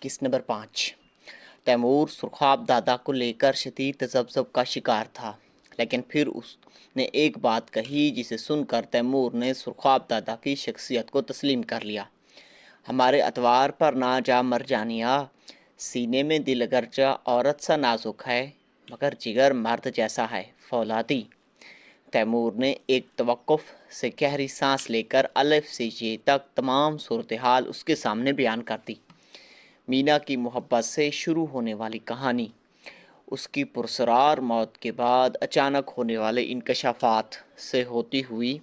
کس number 5۔ Timur سرخاب دادا کو لے کر شدید تذبذب کا شکار تھا، لیکن پھر اس نے ایک بات کہی جسے سن کر تیمور نے سرخاب دادا کی شخصیت کو تسلیم کر لیا۔ ہمارے اتوار پر نہ جا مرجانیہ، سینے میں دل اگرچہ عورت سا نازک ہے مگر جگر مرد جیسا ہے، فولادی۔ تیمور نے ایک توقف سے گہری سانس لے کر الف سے یہ تک تمام صورتحال اس کے سامنے بیان کر دی۔ مینا کی محبت سے شروع ہونے والی کہانی، اس کی پرسرار موت کے بعد اچانک ہونے والے انکشافات سے ہوتی ہوئی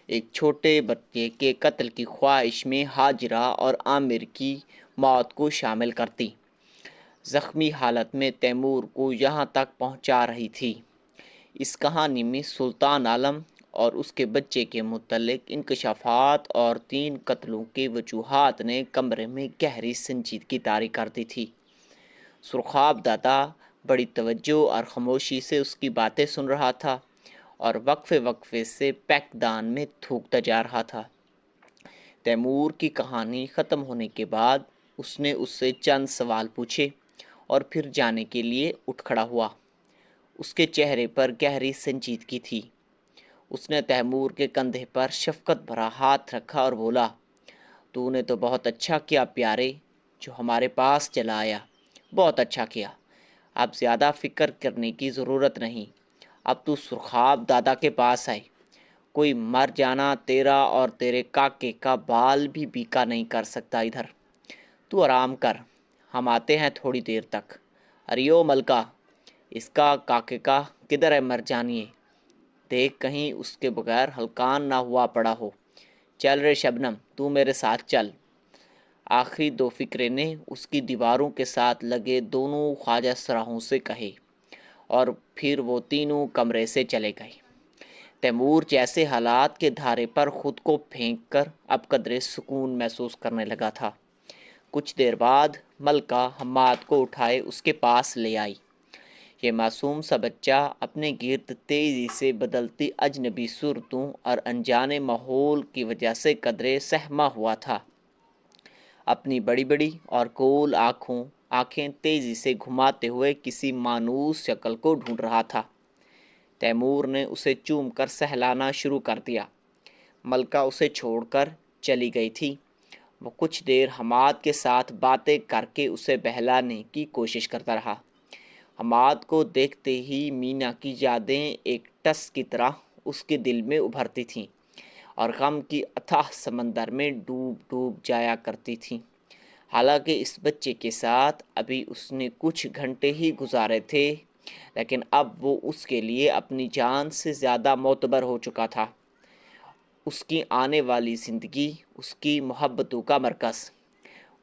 ایک چھوٹے بچے کے قتل کی خواہش میں ہاجرہ اور عامر کی موت کو شامل کرتی۔ زخمی حالت میں تیمور کو یہاں تک پہنچا رہی تھی۔ اس کہانی میں سلطان عالم اور اس کے بچے کے متعلق انکشافات اور 3 قتلوں کے وجوہات نے کمرے میں گہری سنجیدگی طاری کر دی تھی۔ سرخاب دادا بڑی توجہ اور خاموشی سے اس کی باتیں سن رہا تھا اور وقفے وقفے سے پیک دان میں تھوکتا جا رہا تھا۔ تیمور کی کہانی ختم ہونے کے بعد اس نے اس سے چند سوال پوچھے اور پھر جانے کے لیے اٹھ کھڑا ہوا۔ اس کے چہرے پر گہری سنجیدگی تھی۔ اس نے تیمور کے کندھے پر شفقت بھرا ہاتھ رکھا اور بولا، تو نے تو بہت اچھا کیا پیارے، جو ہمارے پاس چلا آیا، بہت اچھا کیا۔ اب زیادہ فکر کرنے کی ضرورت نہیں، اب تو سرخاب دادا کے پاس ہے۔ کوئی مر جانا تیرا اور تیرے کاکے کا بال بھی بیکا نہیں کر سکتا ادھر۔ تو آرام کر، ہم آتے ہیں تھوڑی دیر تک۔ اریو ملکہ، اس کا کاکے کا کدھر ہے مرجانیے؟ دیکھ کہیں اس کے بغیر ہلکان نہ ہوا پڑا ہو۔ چل رے شبنم، تو میرے ساتھ چل۔ آخری 2 فقرے نے اس کی دیواروں کے ساتھ لگے دونوں خواجہ سراہوں سے کہے اور پھر وہ تینوں کمرے سے چلے گئے۔ تیمور جیسے حالات کے دھارے پر خود کو پھینک کر اب قدرے سکون محسوس کرنے لگا تھا۔ کچھ دیر بعد ملکہ حماد کو اٹھائے اس کے پاس لے آئی۔ یہ معصوم سا بچہ اپنے گرد تیزی سے بدلتی اجنبی صورتوں اور انجانے ماحول کی وجہ سے قدرے سہما ہوا تھا۔ اپنی بڑی بڑی اور گول آنکھیں تیزی سے گھماتے ہوئے کسی مانوس شکل کو ڈھونڈ رہا تھا۔ تیمور نے اسے چوم کر سہلانا شروع کر دیا۔ ملکہ اسے چھوڑ کر چلی گئی تھی۔ وہ کچھ دیر حماد کے ساتھ باتیں کر کے اسے بہلانے کی کوشش کرتا رہا۔ حماد کو دیکھتے ہی مینا کی یادیں ایک ٹس کی طرح اس کے دل میں ابھرتی تھیں اور غم کی اتھاہ سمندر میں ڈوب ڈوب جایا کرتی تھیں۔ حالانکہ اس بچے کے ساتھ ابھی اس نے کچھ گھنٹے ہی گزارے تھے، لیکن اب وہ اس کے لیے اپنی جان سے زیادہ معتبر ہو چکا تھا۔ اس کی آنے والی زندگی، اس کی محبتوں کا مرکز،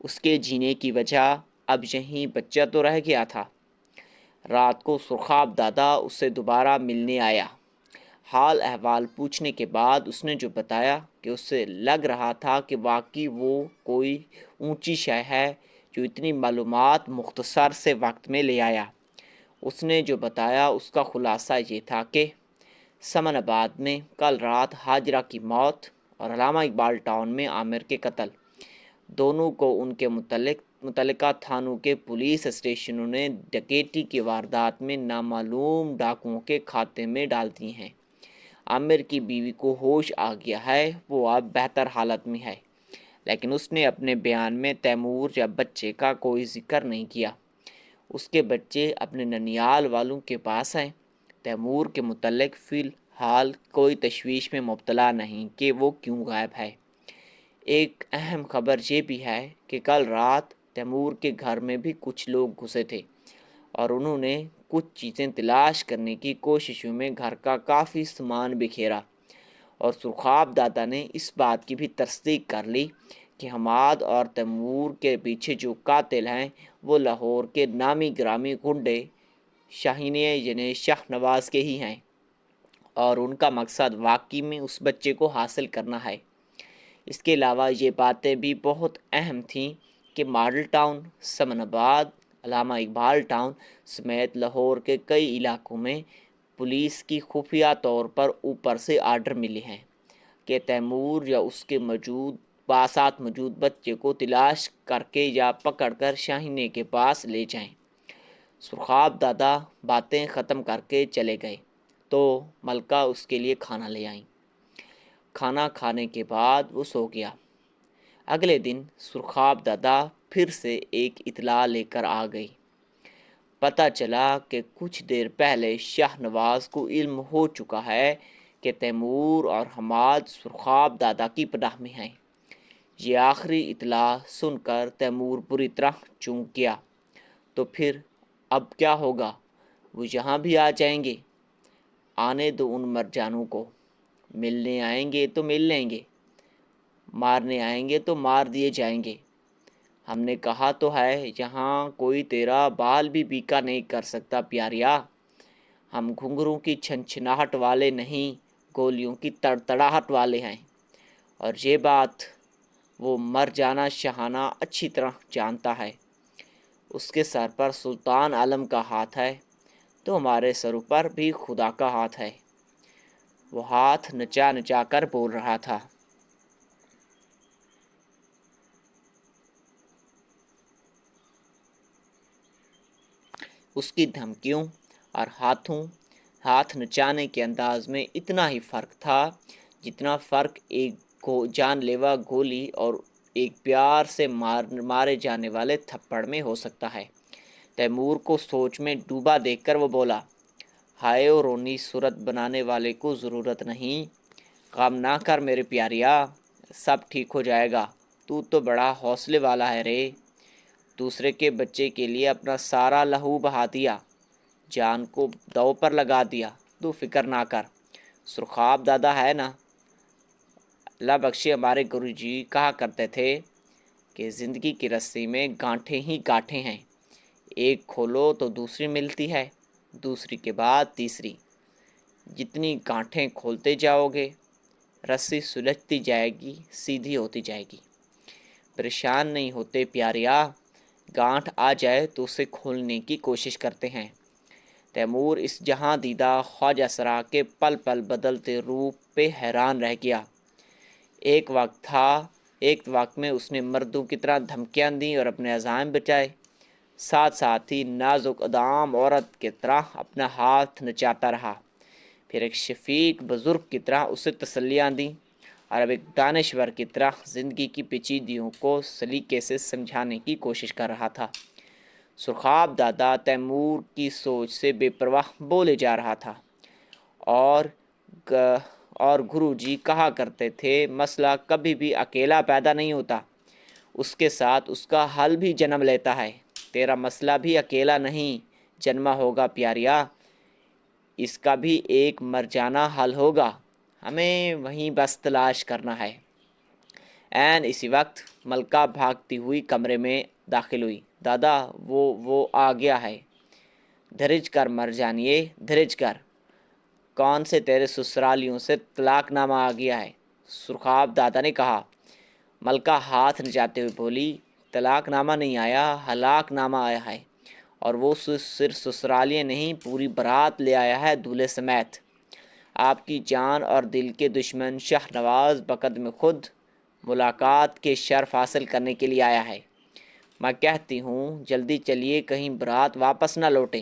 اس کے جینے کی وجہ اب یہیں بچہ تو رہ گیا تھا۔ رات کو سرخاب دادا اس سے دوبارہ ملنے آیا۔ حال احوال پوچھنے کے بعد اس نے جو بتایا کہ اس سے لگ رہا تھا کہ واقعی وہ کوئی اونچی شے ہے جو اتنی معلومات مختصر سے وقت میں لے آیا۔ اس نے جو بتایا اس کا خلاصہ یہ تھا کہ سمن آباد میں کل رات ہاجرہ کی موت اور علامہ اقبال ٹاؤن میں عامر کے قتل، دونوں کو ان کے متعلقہ تھانوں کے پولیس اسٹیشنوں نے ڈکیتی کی واردات میں نامعلوم ڈاکوؤں کے کھاتے میں ڈال دی ہیں۔ عامر کی بیوی کو ہوش آ گیا ہے، وہ اب بہتر حالت میں ہے، لیکن اس نے اپنے بیان میں تیمور یا بچے کا کوئی ذکر نہیں کیا۔ اس کے بچے اپنے ننیال والوں کے پاس ہیں۔ تیمور کے متعلق فی الحال کوئی تشویش میں مبتلا نہیں کہ وہ کیوں غائب ہے۔ ایک اہم خبر یہ بھی ہے کہ کل رات تیمور کے گھر میں بھی کچھ لوگ گھسے تھے اور انہوں نے کچھ چیزیں تلاش کرنے کی کوششوں میں گھر کا کافی سامان بکھیرا، اور سرخاب دادا نے اس بات کی بھی تصدیق کر لی کہ حماد اور تیمور کے پیچھے جو قاتل ہیں وہ لاہور کے نامی گرامی گنڈے شاہین یعنی شاہ نواز کے ہی ہیں، اور ان کا مقصد واقعی میں اس بچے کو حاصل کرنا ہے۔ اس کے علاوہ یہ باتیں بھی بہت اہم تھیں کہ ماڈل ٹاؤن، سمن آباد، علامہ اقبال ٹاؤن سمیت لاہور کے کئی علاقوں میں پولیس کی خفیہ طور پر اوپر سے آرڈر ملے ہیں کہ تیمور یا اس کے موجود باسات موجود بچے کو تلاش کر کے یا پکڑ کر شاہینے کے پاس لے جائیں۔ سرخاب دادا باتیں ختم کر کے چلے گئے تو ملکہ اس کے لیے کھانا لے آئیں۔ کھانا کھانے کے بعد وہ سو گیا۔ اگلے دن سرخاب دادا پھر سے ایک اطلاع لے کر آ گئی۔ پتہ چلا کہ کچھ دیر پہلے شاہ نواز کو علم ہو چکا ہے کہ تیمور اور حماد سرخاب دادا کی پناہ میں ہیں۔ یہ آخری اطلاع سن کر تیمور بری طرح چونک گیا۔ تو پھر اب کیا ہوگا؟ وہ یہاں بھی آ جائیں گے؟ آنے دو ان مرجانوں کو، ملنے آئیں گے تو مل لیں گے، مارنے آئیں گے تو مار دیے جائیں گے۔ ہم نے کہا تو ہے یہاں کوئی تیرا بال بھی بیکا نہیں کر سکتا پیاریا۔ ہم گھنگروں کی چھنچھناہٹ والے نہیں، گولیوں کی تڑتڑاہٹ والے ہیں، اور یہ بات وہ مر جانا شاہانہ اچھی طرح جانتا ہے۔ اس کے سر پر سلطان عالم کا ہاتھ ہے تو ہمارے سروں پر بھی خدا کا ہاتھ ہے۔ وہ ہاتھ نچا نچا کر بول رہا تھا۔ اس کی دھمکیوں اور ہاتھ نچانے کے انداز میں اتنا ہی فرق تھا جتنا فرق ایک جان لیوا گولی اور ایک پیار سے مارے جانے والے تھپڑ میں ہو سکتا ہے۔ تیمور کو سوچ میں ڈوبا دیکھ کر وہ بولا، ہائے و رونی صورت بنانے والے کو ضرورت نہیں، غم نہ کر میرے پیاریا، سب ٹھیک ہو جائے گا۔ تو بڑا حوصلے والا ہے رے، دوسرے کے بچے کے لیے اپنا سارا لہو بہا دیا، جان کو دو پر لگا دیا۔ تو فکر نہ کر، سرخاب دادا ہے نا، اللہ بخشے ہمارے گرو جی کہا کرتے تھے کہ زندگی کی رسی میں گانٹھیں ہی گانٹھیں ہیں، ایک کھولو تو دوسری ملتی ہے، دوسری کے بعد تیسری، جتنی گانٹھیں کھولتے جاؤ گے رسی سلجھتی جائے گی، سیدھی ہوتی جائے گی۔ پریشان نہیں ہوتے پیاریا، گانٹھ آ جائے تو اسے کھولنے کی کوشش کرتے ہیں۔ تیمور اس جہاں دیدہ خواجہ سرا کے پل پل بدلتے روپ پہ حیران رہ گیا۔ ایک وقت میں اس نے مردوں کی طرح دھمکیاں دیں اور اپنے عزائم بچائے، ساتھ ہی نازک اندام عورت کی طرح اپنا ہاتھ نچاتا رہا، پھر ایک شفیق بزرگ کی طرح اسے تسلیاں دیں، اور اب ایک دانشور کی طرح زندگی کی پیچیدگیوں کو سلیقے سے سمجھانے کی کوشش کر رہا تھا۔ سرخاب دادا تیمور کی سوچ سے بے پرواہ بولے جا رہا تھا، اور گرو جی کہا کرتے تھے مسئلہ کبھی بھی اکیلا پیدا نہیں ہوتا، اس کے ساتھ اس کا حل بھی جنم لیتا ہے۔ تیرا مسئلہ بھی اکیلا نہیں جنما ہوگا پیاریا، اس کا بھی ایک مرجانہ حل ہوگا، ہمیں وہیں بس تلاش کرنا ہے۔ اسی وقت ملکہ بھاگتی ہوئی کمرے میں داخل ہوئی۔ دادا وہ آ گیا ہے، دھرج کر مرجانیے، دھرج کر، کون سے تیرے سسرالیوں سے طلاق نامہ آ گیا ہے؟ سرخاب دادا نے کہا۔ ملکہ ہاتھ نچاتے ہوئے بولی، طلاق نامہ نہیں آیا، ہلاک نامہ آیا ہے، اور وہ صرف سسرالیے نہیں، پوری برات لے آیا ہے دولہے سمیت۔ آپ کی جان اور دل کے دشمن شاہ نواز بقدم خود ملاقات کے شرف حاصل کرنے کے لیے آیا ہے۔ میں کہتی ہوں جلدی چلیے کہیں برات واپس نہ لوٹے۔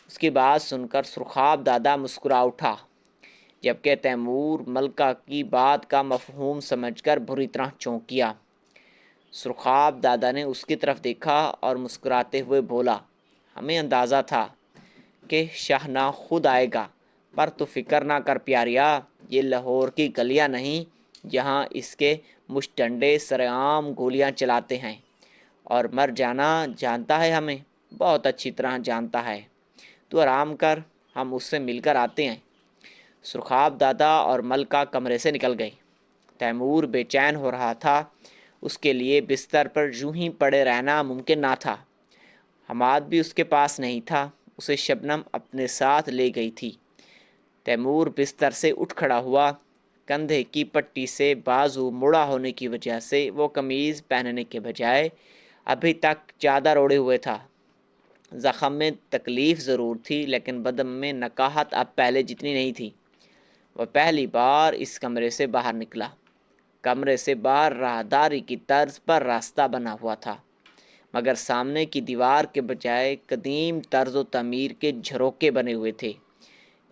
اس کی بات سن کر سرخاب دادا مسکرا اٹھا، جبکہ تیمور ملکہ کی بات کا مفہوم سمجھ کر بری طرح چونک گیا۔ سرخاب دادا نے اس کی طرف دیکھا اور مسکراتے ہوئے بولا، ہمیں اندازہ تھا کہ شاہنامہ خود آئے گا، پر تو فکر نہ کر پیاریا، یہ لاہور کی گلیاں نہیں جہاں اس کے مشٹنڈے سرعام گولیاں چلاتے ہیں، اور مر جانا جانتا ہے، ہمیں بہت اچھی طرح جانتا ہے۔ تو آرام کر، ہم اس سے مل کر آتے ہیں۔ سرخاب دادا اور ملکہ کمرے سے نکل گئے۔ تیمور بے چین ہو رہا تھا، اس کے لیے بستر پر یوں ہی پڑے رہنا ممکن نہ تھا۔ حماد بھی اس کے پاس نہیں تھا، اسے شبنم اپنے ساتھ لے گئی تھی۔ تیمور بستر سے اٹھ کھڑا ہوا، کندھے کی پٹی سے بازو مڑا ہونے کی وجہ سے وہ قمیض پہننے کے بجائے ابھی تک چادر اوڑھے ہوئے تھا۔ زخم میں تکلیف ضرور تھی، لیکن بدن میں نکاہت اب پہلے جتنی نہیں تھی۔ وہ پہلی بار اس کمرے سے باہر نکلا۔ کمرے سے باہر راہداری کی طرز پر راستہ بنا ہوا تھا، مگر سامنے کی دیوار کے بجائے قدیم طرز و تعمیر کے جھروکے بنے ہوئے تھے،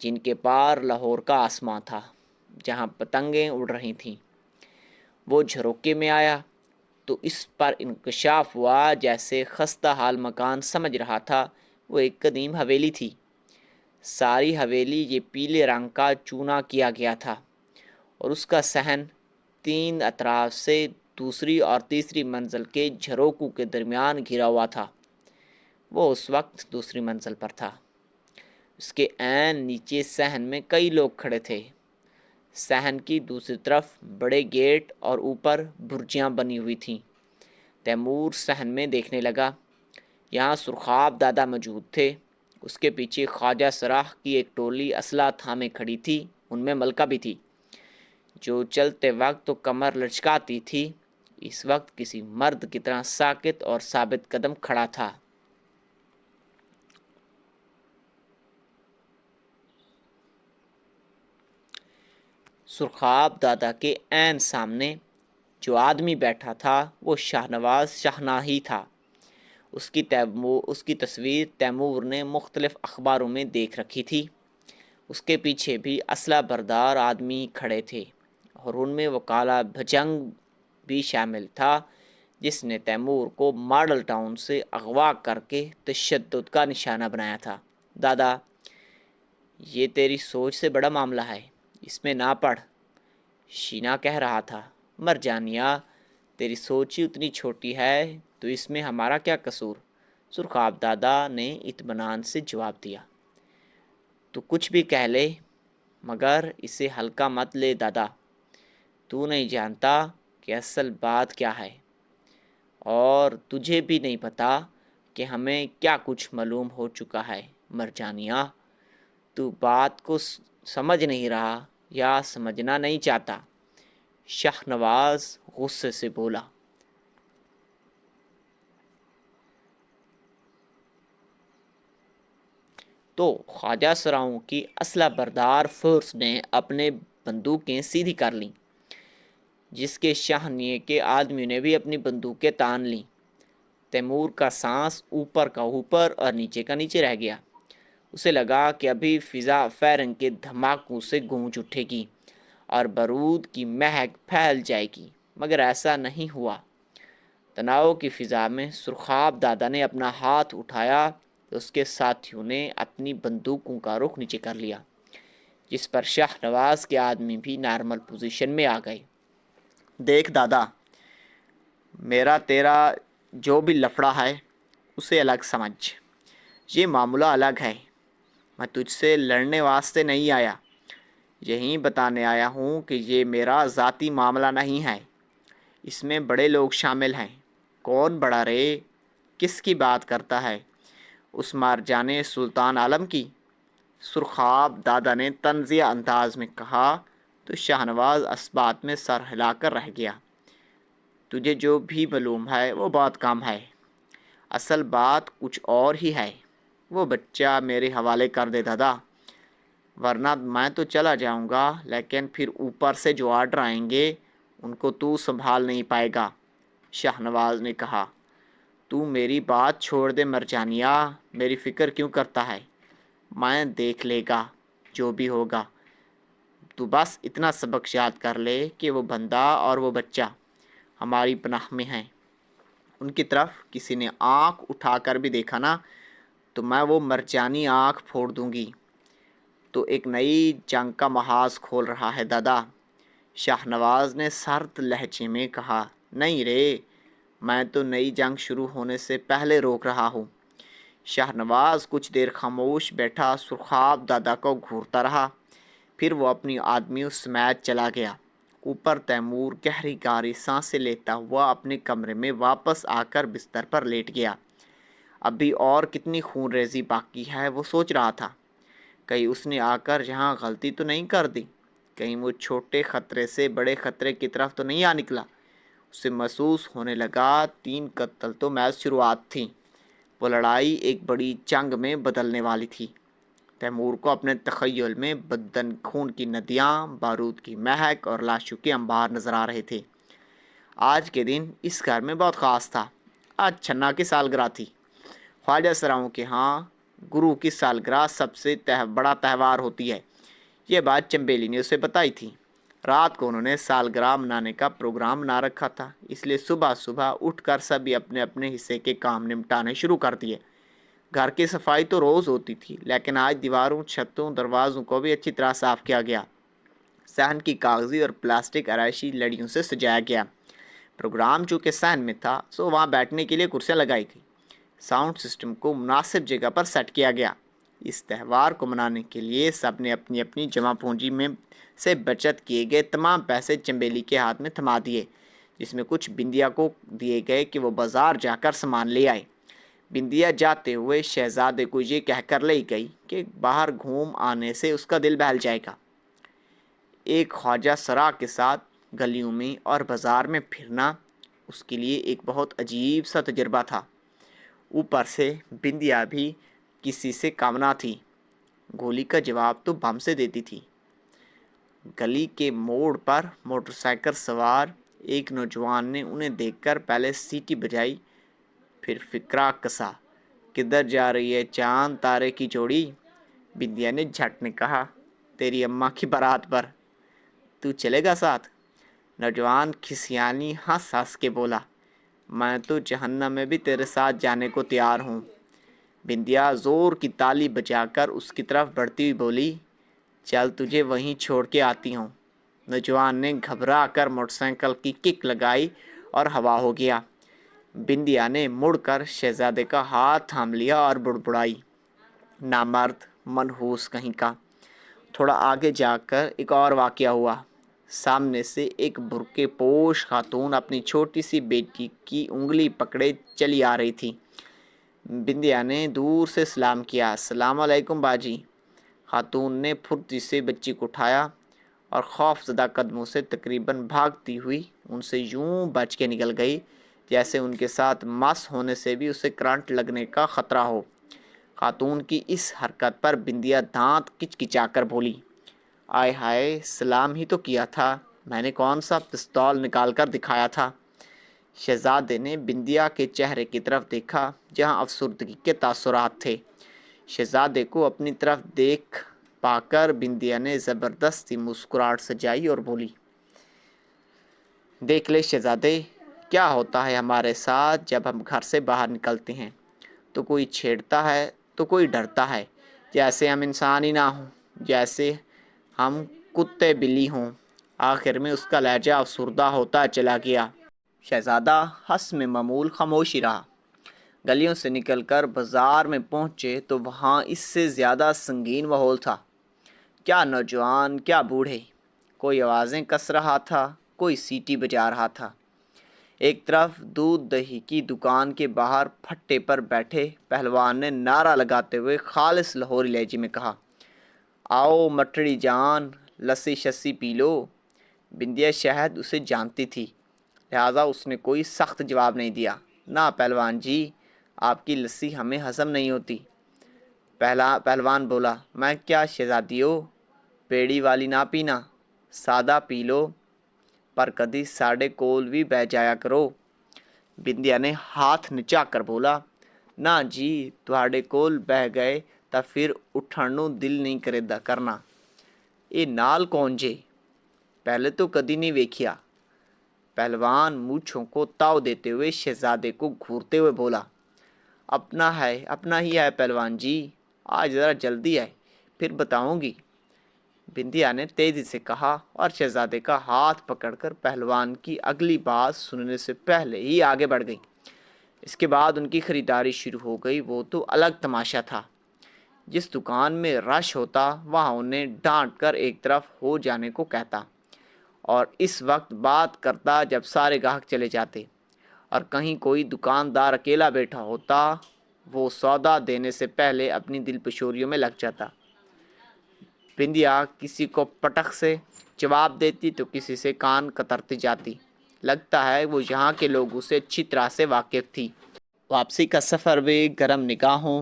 جن کے پار لاہور کا آسمان تھا جہاں پتنگیں اڑ رہی تھیں۔ وہ جھروکے میں آیا تو اس پر انکشاف ہوا جیسے خستہ حال مکان سمجھ رہا تھا وہ ایک قدیم حویلی تھی۔ ساری حویلی یہ پیلے رنگ کا چونا کیا گیا تھا اور اس کا صحن 3 اطراف سے دوسری اور تیسری منزل کے جھروکوں کے درمیان گھرا ہوا تھا۔ وہ اس وقت دوسری منزل پر تھا۔ اس کے عین نیچے صحن میں کئی لوگ کھڑے تھے۔ صحن کی دوسری طرف بڑے گیٹ اور اوپر برجیاں بنی ہوئی تھیں۔ تیمور صحن میں دیکھنے لگا۔ یہاں سرخاب دادا موجود تھے۔ اس کے پیچھے خواجہ سراہ کی ایک ٹولی اسلحہ تھامے کھڑی تھی، ان میں ملکہ بھی تھی، جو چلتے وقت تو کمر لچکاتی تھی، اس وقت کسی مرد کی طرح ساکت اور ثابت قدم کھڑا تھا۔ سرخاب دادا کے عین سامنے جو آدمی بیٹھا تھا وہ شاہنواز شاہناہی تھا۔ اس کی تصویر تیمور نے مختلف اخباروں میں دیکھ رکھی تھی۔ اس کے پیچھے بھی اسلحہ بردار آدمی کھڑے تھے اور ان میں وہ کالا بھجنگ بھی شامل تھا جس نے تیمور کو ماڈل ٹاؤن سے اغوا کر کے تشدد کا نشانہ بنایا تھا۔ دادا، یہ تیری سوچ سے بڑا معاملہ ہے، اس میں نہ پڑھ، شینا کہہ رہا تھا۔ مرجانیہ، تیری سوچ ہی اتنی چھوٹی ہے تو اس میں ہمارا کیا قصور؟ سرخاب دادا نے اطمینان سے جواب دیا۔ تو کچھ بھی کہہ لے مگر اسے ہلکا مت لے دادا، تو نہیں جانتا کہ اصل بات کیا ہے، اور تجھے بھی نہیں پتا کہ ہمیں کیا کچھ معلوم ہو چکا ہے۔ مرجانیہ، تو بات کو سمجھ نہیں رہا یا سمجھنا نہیں چاہتا، شاہنواز غصے سے بولا۔ تو خواجہ سراؤں کی اسلحہ بردار فورس نے اپنے بندوقیں سیدھی کر لیں، جس کے شاہنیے کے آدمی نے بھی اپنی بندوقیں تان لیں۔ تیمور کا سانس اوپر کا اوپر اور نیچے کا نیچے رہ گیا۔ اسے لگا کہ ابھی فضا فائرنگ کے دھماکوں سے گونج اٹھے گی اور بارود کی مہک پھیل جائے گی، مگر ایسا نہیں ہوا۔ تناؤ کی فضا میں سرخاب دادا نے اپنا ہاتھ اٹھایا تو اس کے ساتھیوں نے اپنی بندوقوں کا رخ نیچے کر لیا، جس پر شاہنواز کے آدمی بھی نارمل پوزیشن میں آ گئے۔ دیکھ دادا، میرا تیرا جو بھی لفڑا ہے اسے الگ سمجھ، یہ معاملہ الگ ہے۔ میں تجھ سے لڑنے واسطے نہیں آیا، یہی بتانے آیا ہوں کہ یہ میرا ذاتی معاملہ نہیں ہے، اس میں بڑے لوگ شامل ہیں۔ کون بڑا رے؟ کس کی بات کرتا ہے؟ اس مارجانے سلطان عالم کی؟ سرخاب دادا نے طنزیہ انداز میں کہا تو شاہنواز اس بات میں سر ہلا کر رہ گیا۔ تجھے جو بھی معلوم ہے وہ بہت کم ہے، اصل بات کچھ اور ہی ہے۔ وہ بچہ میرے حوالے کر دے دادا، ورنہ میں تو چلا جاؤں گا، لیکن پھر اوپر سے جو آرڈر آئیں گے ان کو تو سنبھال نہیں پائے گا۔ شاہنواز نے کہا، تو میری بات چھوڑ دے مرجانیہ، میری فکر کیوں کرتا ہے؟ میں دیکھ لے گا جو بھی ہوگا، تو بس اتنا سبق یاد کر لے کہ وہ بندہ اور وہ بچہ ہماری پناہ میں ہیں۔ ان کی طرف کسی نے آنکھ اٹھا کر بھی دیکھا نا تو میں وہ مرجانی آنکھ پھوڑ دوں گی۔ تو ایک نئی جنگ کا محاذ کھول رہا ہے دادا، شاہنواز نے سرد لہجے میں کہا۔ نہیں رے، میں تو نئی جنگ شروع ہونے سے پہلے روک رہا ہوں۔ شاہنواز کچھ دیر خاموش بیٹھا سرخاب دادا کو گھورتا رہا، پھر وہ اپنی آدمیوں سمیت چلا گیا۔ اوپر تیمور گہری گہری سانسیں لیتا ہوا اپنے کمرے میں واپس آ کر بستر پر لیٹ گیا۔ ابھی اور کتنی خون ریزی باقی ہے وہ سوچ رہا تھا۔ کہیں اس نے آ کر یہاں غلطی تو نہیں کر دی، کہیں وہ چھوٹے خطرے سے بڑے خطرے کی طرف تو نہیں آ نکلا۔ اسے محسوس ہونے لگا 3 قتل تو محض شروعات تھی، وہ لڑائی ایک بڑی جنگ میں بدلنے والی تھی۔ تیمور کو اپنے تخیل میں بدن خون کی ندیاں، بارود کی مہک اور لاشوں کے انبار نظر آ رہے تھے۔ آج کے دن اس گھر میں بہت خاص تھا۔ آج چھنا کی سالگرہ تھی۔ خواجہ سراؤں کے ہاں گرو کی سالگرہ سب سے بڑا تہوار ہوتی ہے۔ یہ بات چنبیلی نے اسے بتائی تھی۔ رات کو انہوں نے سالگرہ منانے کا پروگرام بنا رکھا تھا، اس لیے صبح صبح اٹھ کر سبھی اپنے اپنے حصے کے کام نمٹانے شروع کر دیے۔ گھر کی صفائی تو روز ہوتی تھی، لیکن آج دیواروں، چھتوں، دروازوں کو بھی اچھی طرح صاف کیا گیا۔ صحن کی کاغذی اور پلاسٹک آرائشی لڑیوں سے سجایا گیا۔ پروگرام چونکہ صحن میں تھا، سو وہاں بیٹھنے کے لیے کرسیاں لگائی گئی۔ ساؤنڈ سسٹم کو مناسب جگہ پر سیٹ کیا گیا۔ اس تہوار کو منانے کے لیے سب نے اپنی اپنی جمع پونجی میں سے بچت کیے گئے تمام پیسے چنبیلی کے ہاتھ میں تھما دیے، جس میں کچھ بندیا کو دیے گئے کہ وہ بازار جا کر سامان لے آئے۔ بندیا جاتے ہوئے شہزادے کو یہ کہہ کر لے گئی کہ باہر گھوم آنے سے اس کا دل بہل جائے گا۔ ایک خواجہ سرا کے ساتھ گلیوں میں اور بازار میں پھرنا اس کے لیے ایک بہت عجیب سا تجربہ تھا۔ اوپر سے بندیا بھی کسی سے کم نہ تھی۔ گولی کا جواب تو بم سے دیتی تھی۔ گلی کے موڑ پر موٹر سائیکل سوار ایک نوجوان نے انہیں دیکھ کر پہلے سیٹی بجائی، پھر فکرہ کسا، کدھر جا رہی ہے چاند تارے کی جوڑی؟ بندیا نے جھٹ نے کہا، تیری اماں کی بارات پر، تو چلے گا ساتھ؟ نوجوان کھسیانی ہنس ہنس کے بولا، میں تو جہنم میں بھی تیرے ساتھ جانے کو تیار ہوں۔ بندیا زور کی تالی بجا کر اس کی طرف بڑھتی ہوئی بولی، چل تجھے وہیں چھوڑ کے آتی ہوں۔ نوجوان نے گھبرا کر موٹر سائیکل کی کک لگائی اور ہوا ہو گیا۔ بندیا نے مڑ کر شہزادے کا ہاتھ تھام لیا اور بڑبڑائی، نامرد، منحوس کہیں کا۔ تھوڑا آگے جا کر ایک اور واقعہ ہوا۔ سامنے سے ایک برقع پوش خاتون اپنی چھوٹی سی بیٹی کی انگلی پکڑے چلی آ رہی تھی۔ بندیا نے دور سے سلام کیا، السلام علیکم باجی۔ خاتون نے پھرتی سے بچی کو اٹھایا اور خوف زدہ قدموں سے تقریباً بھاگتی ہوئی ان سے یوں بچ کے نکل گئی جیسے ان کے ساتھ مس ہونے سے بھی اسے کرنٹ لگنے کا خطرہ ہو۔ خاتون کی اس حرکت پر بندیا دانت کچکچا کر بولی، آئے ہائے، سلام ہی تو کیا تھا، میں نے کون سا پستول نکال کر دکھایا تھا؟ شہزادے نے بندیا کے چہرے کی طرف دیکھا جہاں افسردگی کے تاثرات تھے۔ شہزادے کو اپنی طرف دیکھ پا کر بندیا نے زبردستی مسکراہٹ سجائی اور بولی، دیکھ لے شہزادے، کیا ہوتا ہے ہمارے ساتھ جب ہم گھر سے باہر نکلتے ہیں؟ تو کوئی چھیڑتا ہے تو کوئی ڈرتا ہے، جیسے ہم انسان ہی نہ ہوں، جیسے ہم کتے بلی ہوں۔ آخر میں اس کا لہجہ افسردہ ہوتا چلا گیا۔ شہزادہ حسب معمول خاموشی رہا۔ گلیوں سے نکل کر بازار میں پہنچے تو وہاں اس سے زیادہ سنگین ماحول تھا۔ کیا نوجوان، کیا بوڑھے، کوئی آوازیں کس رہا تھا، کوئی سیٹی بجا رہا تھا۔ ایک طرف دودھ دہی کی دکان کے باہر پھٹے پر بیٹھے پہلوان نے نعرہ لگاتے ہوئے خالص لاہوری لہجے میں کہا، آؤ مٹڑی جان، لسی شسی پی لو۔ بندیا شاید اسے جانتی تھی، لہٰذا اس نے کوئی سخت جواب نہیں دیا۔ نہ پہلوان جی، آپ کی لسی ہمیں ہضم نہیں ہوتی۔ پہلوان بولا، میں کیا شہزادیو، پیڑی والی نہ پینا، سادہ پی لو، پر کدی ساڑے کول بھی بہ جایا کرو۔ بندیا نے ہاتھ نچا کر بولا، نہ جی، تہاڑے کول بہ گئے تا پھر اٹھن نو دل نہیں کردا کرنا۔ اے نال کون جے؟ پہلے تو کدی نہیں ویکھیا۔ پہلوان مونچھوں کو تاؤ دیتے ہوئے شہزادے کو گھورتے ہوئے بولا، اپنا ہے، اپنا ہی ہے پہلوان جی، آج ذرا جلدی ہے، پھر بتاؤں گی۔ بندیا نے تیزی سے کہا اور شہزادے کا ہاتھ پکڑ کر پہلوان کی اگلی بات سننے سے پہلے ہی آگے بڑھ گئی۔ اس کے بعد ان کی خریداری شروع ہو گئی۔ وہ تو الگ تماشا تھا۔ جس دکان میں رش ہوتا وہاں انہیں ڈانٹ کر ایک طرف ہو جانے کو کہتا، اور اس وقت بات کرتا جب سارے گاہک چلے جاتے، اور کہیں کوئی دکاندار اکیلا بیٹھا ہوتا، وہ سودا دینے سے پہلے اپنی دل پشوریوں میں لگ جاتا۔ بندیا کسی کو پٹخ سے جواب دیتی تو کسی سے کان کترتی جاتی۔ لگتا ہے وہ یہاں کے لوگوں سے اچھی طرح سے واقف تھی۔ واپسی کا سفر بھی گرم نگاہوں،